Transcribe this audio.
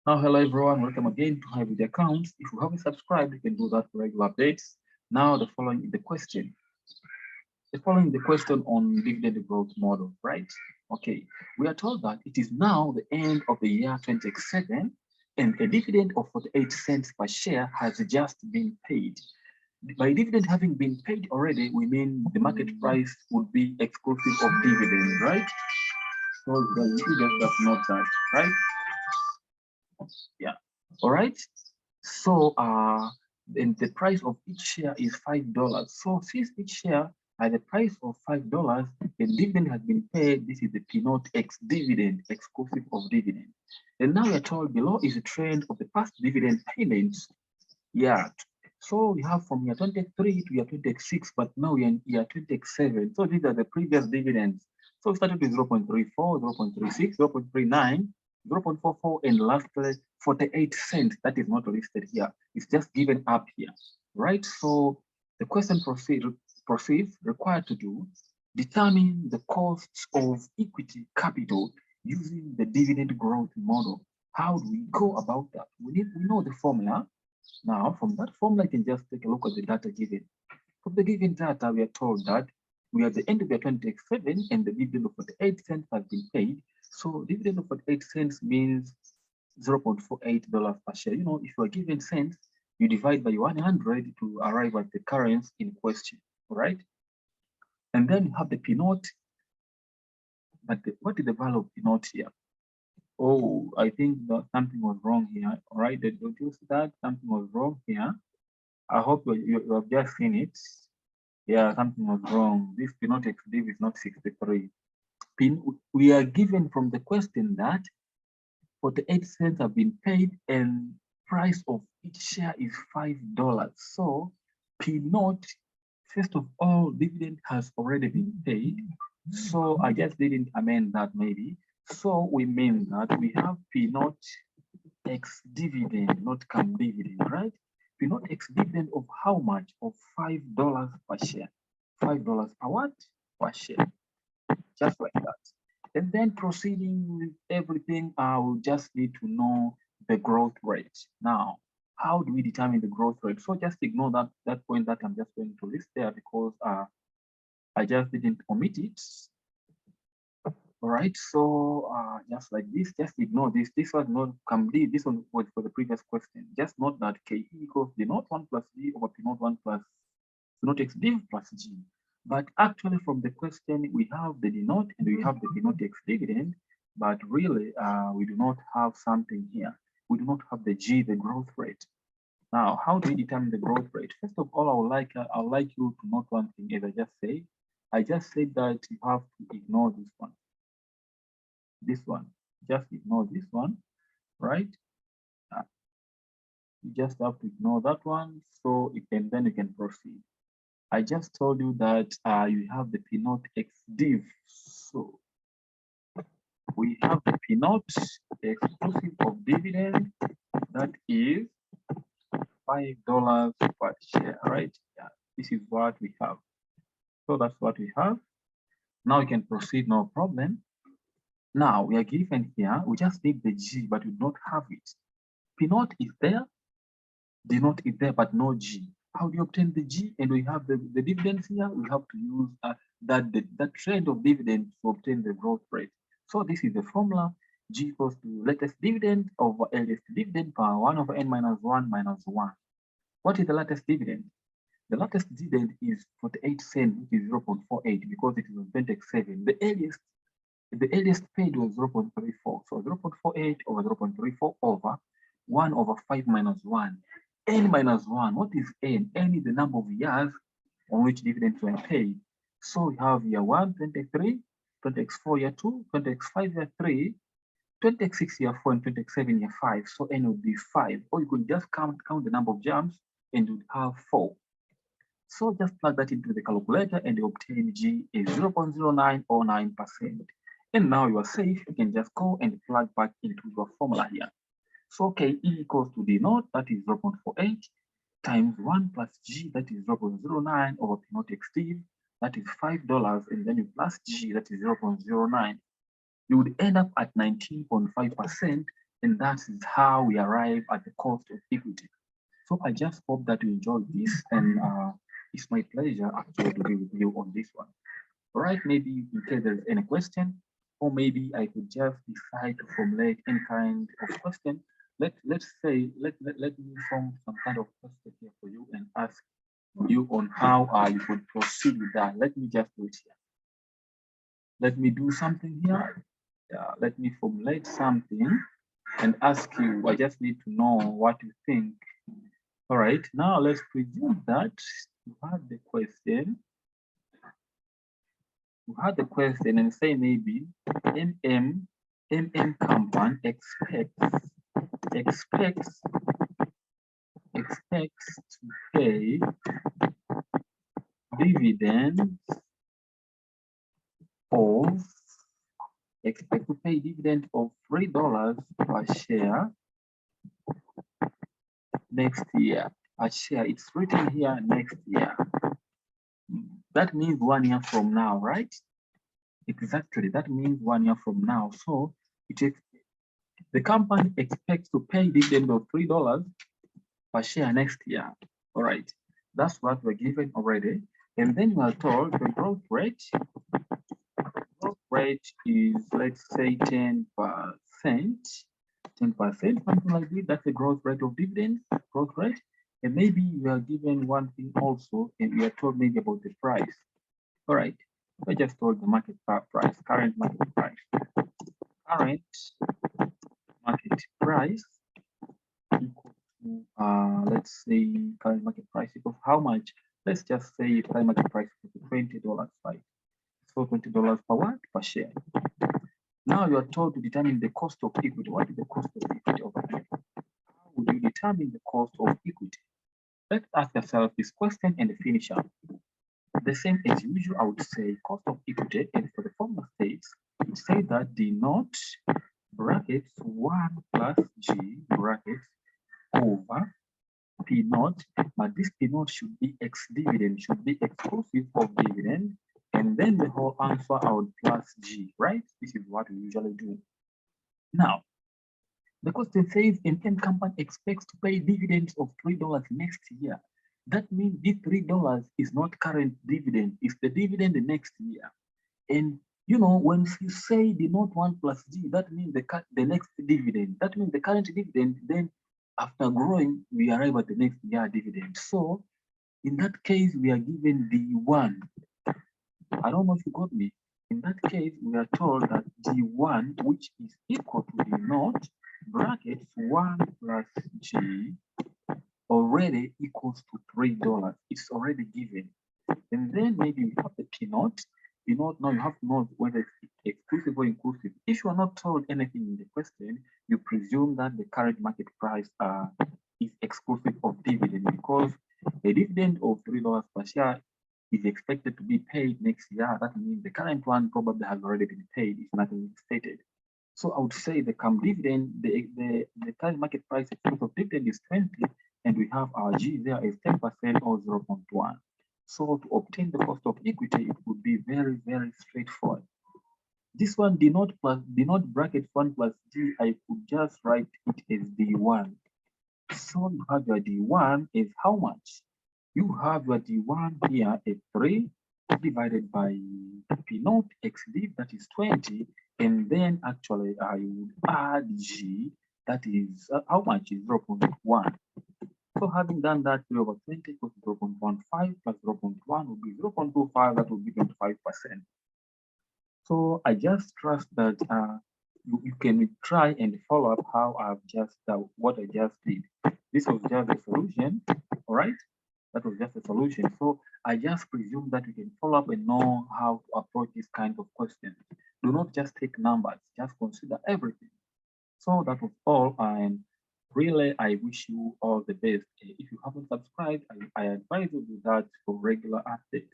Now, hello everyone, welcome again to Hybrid Accounts. If you haven't subscribed, you can do that for regular updates. Now, the following is the question. The following is the question on dividend growth model, right? Okay, we are told that it is now the end of the year 2027 and a dividend of 48 cents per share has just been paid. By dividend having been paid already, we mean the market price would be exclusive of dividend, right? So the dividend does not that, right? Yeah. All right. So and the price of each share is $5. So since each share at the price of $5, the dividend has been paid. This is the P0 X dividend, exclusive of dividend. And now we are told below is a trend of the past dividend payments. Yeah. So we have from year 23 to year 26, but now we're in year 27. So these are the previous dividends. So we started with 0.34, 0.36, 0.39, 0.44, and lastly 48 cents. That is not listed here. It's just given up here, right? So the question proceeds required to do, determine the costs of equity capital using the dividend growth model. How do we go about that? We know the formula. Now, from that formula, you can just take a look at the data given. From the given data, we are told that we are at the end of the 27 and the dividend of 48 cents has been paid. So dividend of 48 cents means $0.48 per share. You know, if you are given cents, you divide by 100 to arrive at the currency in question, all right? And then you have the P0, but what is the value of P0 here? Oh, I think that something was wrong here, all right? Don't you see that? Something was wrong here. I hope you have just seen it. Yeah, something was wrong. This P0 XDiv is not 63. We are given from the question that 48 cents have been paid and price of each share is $5. So P0, first of all, dividend has already been paid. So I just didn't amend that maybe. So we mean that we have P0 X dividend, not come dividend, right? P0 X dividend of how much? Of $5 per share. $5 per what? Per share. Just like that. And then proceeding with everything, I will just need to know the growth rate. Now, how do we determine the growth rate? So just ignore that point that I'm just going to list there because I just didn't omit it. All right, so just like this, just ignore this. This was not complete. This one was for the previous question. Just note that KE equals the not 1 plus D over P not 1 plus not X div plus G. But actually from the question, we have the denote and we have the denote X dividend, but really we do not have something here. We do not have the G, the growth rate. Now, how do we determine the growth rate? First of all, I would like you to note one thing, as I just said. I just said that you have to ignore this one. This one, just ignore this one, right? You just have to ignore that one, so then you can proceed. I just told you that you have the P0 X div. So we have the P0 exclusive of dividend that is $5 per share, right? Yeah, this is what we have. So that's what we have. Now you can proceed, no problem. Now we are given here, we just need the G, but we don't have it. P0 is there, D0 is there, but no G. How do you obtain the G? And we have the dividends here. We have to use that trend of dividends to obtain the growth rate. So this is the formula. G equals to latest dividend over earliest dividend per 1 over n minus 1 minus 1. What is the latest dividend? The latest dividend is 48 cents, which is 0.48 because it is on 27. The earliest paid was 0.34. So 0.48 over 0.34 over 1 over 5 minus 1. N minus 1. What is N? N is the number of years on which dividends were paid. So we have year 1, 23, 20x4 year 2, 20x5 year 3, 20x6 year 4, and 20x7 year 5. So N would be 5. Or you could just count the number of jumps and you would have 4. So just plug that into the calculator and you obtain G is 0.0909%. And now you are safe. You can just go and plug back into your formula here. So KE equals to D naught, that is 0.48, times 1 plus G, that is 0.09 over P naught X div, that is $5, and then you plus G, that is 0.09. You would end up at 19.5%, And that is how we arrive at the cost of equity. So I just hope that you enjoyed this, and it's my pleasure actually to be with you on this one. All right, maybe in case there's any question, or maybe I could just decide to formulate any kind of question. Let's say let me form some kind of question here for you and ask you on how you could proceed with that. Let me just do it here. Let me do something here. Let me formulate something and ask you. I just need to know what you think. All right, now let's presume that you had the question. You had the question and say maybe MM company expects to pay dividends of $3 per share next year. Per share, it's written here next year. That means 1 year from now, right? Exactly, that means 1 year from now. So the company expects to pay dividend of $3 per share next year. All right, that's what we're given already. And then we are told the growth rate is, let's say, 10%, something like this. That's the growth rate of dividend, growth rate. And maybe we are given one thing also, and we are told maybe about the price. All right, I just told the market price, current market price. Current market price equal to, let's say, current market price equal to how much? Let's just say current market price equal to $20, right? So $20 per what? Per share. Now you are told to determine the cost of equity. What is the cost of equity over here? How would you determine the cost of equity? Let's ask ourselves this question and finish up. The same as usual, I would say cost of equity, and for the formula states, it says that D naught brackets 1 plus G brackets over P naught, but this P naught should be ex dividend, should be exclusive of dividend, and then the whole answer out plus G, right? This is what we usually do. Now, the question says M company expects to pay dividends of $3 next year. That means this $3 is not current dividend, it's the dividend the next year. And you know, when you say the not 1 plus G, that means the next dividend. That means the current dividend, then after growing, we arrive at the next year dividend. So in that case, we are given D1. I don't know if you got me. In that case, we are told that D1, which is equal to D naught, brackets 1 plus G, already equals to $3. It's already given. And then maybe we have the P naught. P naught, now you have to know whether it's exclusive or inclusive. If you are not told anything in the question, you presume that the current market price is exclusive of dividend, because a dividend of $3 per share is expected to be paid next year. That means the current one probably has already been paid if nothing is stated. So I would say the dividend, the current market price exclusive of dividend is 20, and we have our G there is 10% or 0.1. So to obtain the cost of equity, it would be very, very straightforward. This one, D naught bracket 1 plus G, I could just write it as D1. So you have your D1 is how much? You have your D1 here at 3 divided by P naught X div, that is 20. And then actually I would add G, that is how much is 0.1. So having done that, 3 over 20 equals 0.15 plus 0.1 will be 0.25, that will be 25%. So I just trust that you can try and follow up how I've just what I just did. This was just a solution, all right? That was just a solution. So I just presume that you can follow up and know how to approach this kind of questions. Do not just take numbers, just consider everything. So that was all, and really, I wish you all the best. If you haven't subscribed, I advise you to do that for regular updates.